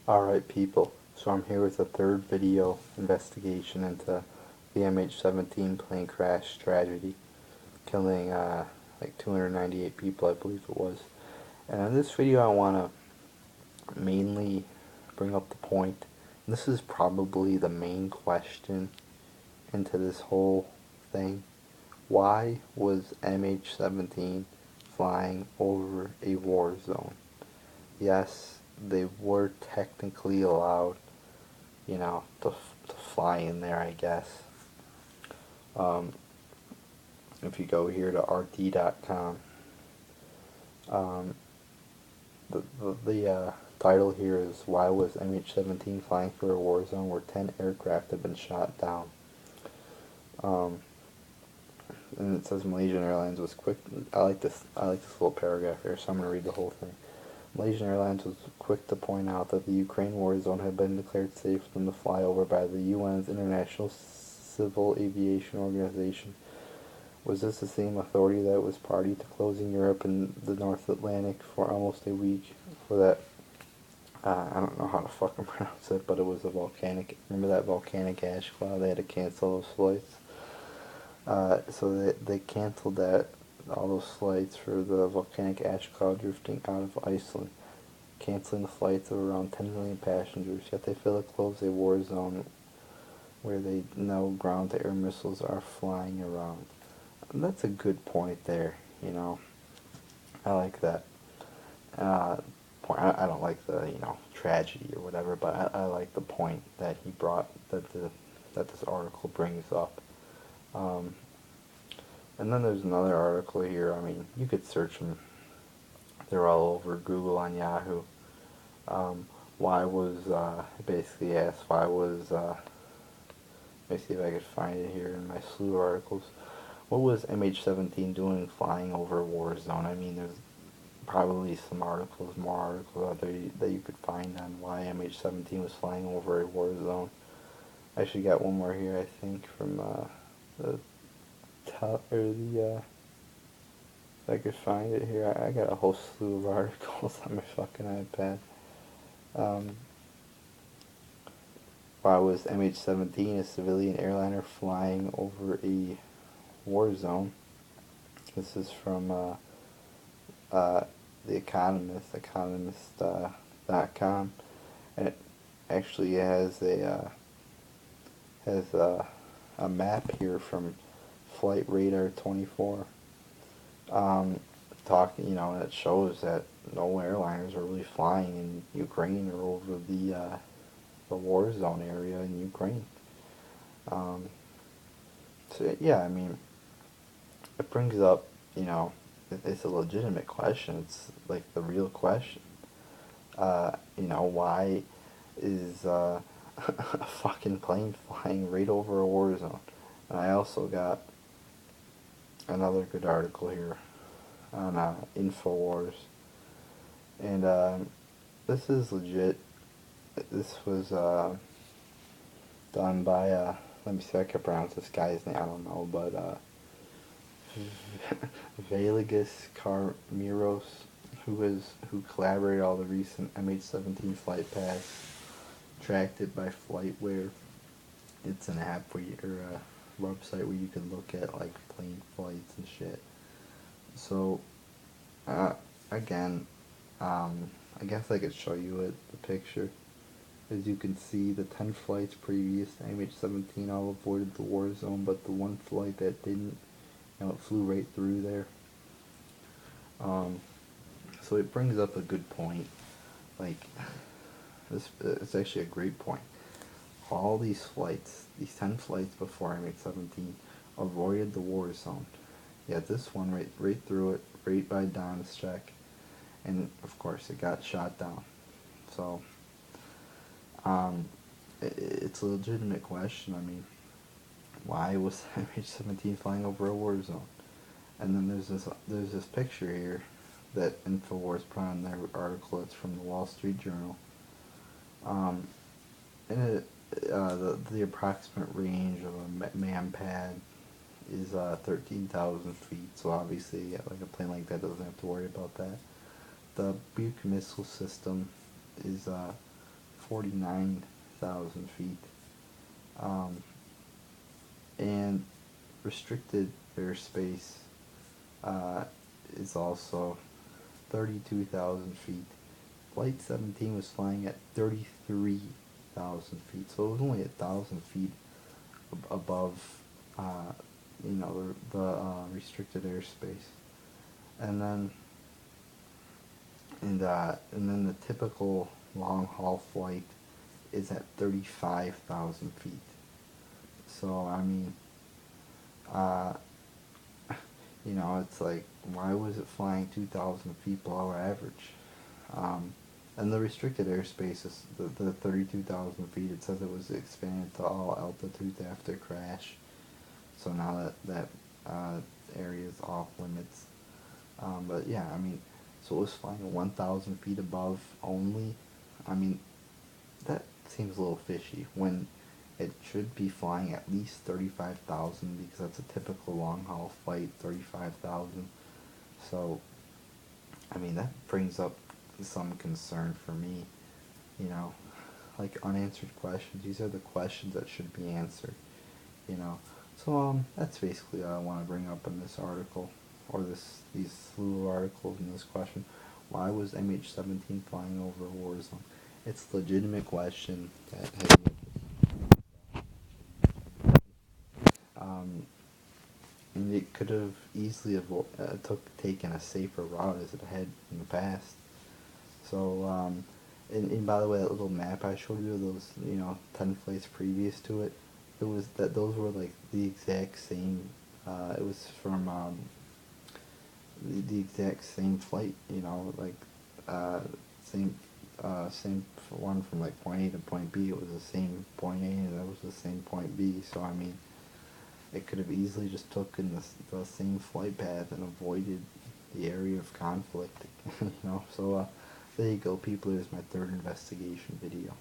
Alright people, so I'm here with a third video investigation into the MH17 plane crash tragedy, killing like 298 people I believe it was. And in this video I want to mainly bring up the point, and this is probably the main question into this whole thing. Why was MH17 flying over a war zone? Yes, they were technically allowed, to fly in there, I guess. Um, if you go here to RT.com, um, the title here is "Why was MH17 flying through a war zone where 10 aircraft have been shot down?" Um, and it says Malaysian Airlines was quick. I like this little paragraph here, so I'm gonna read the whole thing. Malaysian Airlines was quick to point out that the Ukraine war zone had been declared safe for them to fly over by the UN's International Civil Aviation Organization. Was this the same authority that was party to closing Europe and the North Atlantic for almost a week for that? I don't know how to fucking pronounce it, but it was a volcanic. Remember that volcanic ash cloud? They had to cancel those flights. So they canceled all those flights for the volcanic ash cloud drifting out of Iceland, canceling the flights of around 10 million passengers. Yet they fail to close a war zone where they know ground-to-air missiles are flying around. And that's a good point there. I like that. Point. I don't like the tragedy or whatever, but I like the point that he brought, that this article brings up. And then there's another article here. I mean, you could search them. They're all over Google, on Yahoo. Why was, basically asked, why was, let me see if I could find it here in my slew of articles. What was MH17 doing flying over a war zone? I mean, there's probably more articles out there that you could find on why MH17 was flying over a war zone. I actually got one more here, I think, from, the if I could find it here. I got a whole slew of articles on my fucking iPad. Why was MH17 a civilian airliner flying over a war zone? This is from The Economist, economist.com, and it actually has a map here from Flight Radar 24, talking, and it shows that no airliners are really flying in Ukraine or over the war zone area in Ukraine. So yeah, I mean, it brings up, it's a legitimate question. It's like the real question. Why is a fucking plane flying right over a war zone? And I also got another good article here on InfoWars. And this is legit. This was done by, let me see if I can pronounce this guy's name, I don't know, but Veligas Karmiros, who collaborated all the recent MH17 flight paths, tracked it by FlightWare. It's an app or a website where you can look at like plane flights and shit. So, again, I guess I could show you the picture. As you can see, the 10 flights previous to MH17 all avoided the war zone, but the one flight that didn't, it flew right through there. So it brings up a good point. Like, it's actually a great point. All these flights, these 10 flights before MH17, avoided the war zone. Yet this one right through it, right by Donetsk, and of course it got shot down. So, it's a legitimate question. I mean, why was MH17 flying over a war zone? And then there's this picture here that InfoWars put on their article. It's from the Wall Street Journal. And the approximate range of a man pad is 13,000 feet. So obviously, like a plane like that doesn't have to worry about that. The Buke missile system is 49,000 feet. And restricted airspace is also 32,000 feet. Flight 17 was flying at 33,000 feet, so it was only 1,000 feet above, the restricted airspace. And then, and then the typical long haul flight is at 35,000 feet. So I mean, uh, it's like, why was it flying 2,000 feet below average? And the restricted airspace is the 32,000 feet. It says it was expanded to all altitudes after crash. So now that area is off limits. But yeah, I mean, so it was flying 1,000 feet above only. I mean, that seems a little fishy when it should be flying at least 35,000, because that's a typical long haul flight, 35,000. So, I mean, that brings up some concern for me, you know, like unanswered questions. These are the questions that should be answered, you know. So, that's basically what I want to bring up in this article, or these slew of articles in this question. Why was MH17 flying over a war zone? It's a legitimate question that has, and it could have easily taken a safer route as it had in the past. So, and by the way, that little map I showed you, those 10 flights previous to it, those were like the exact same. It was from the exact same flight, like same same one from like point A to point B. It was the same point A, and that was the same point B. So I mean, it could have easily just taken the same flight path and avoided the area of conflict. So there you go, people. There's my third investigation video.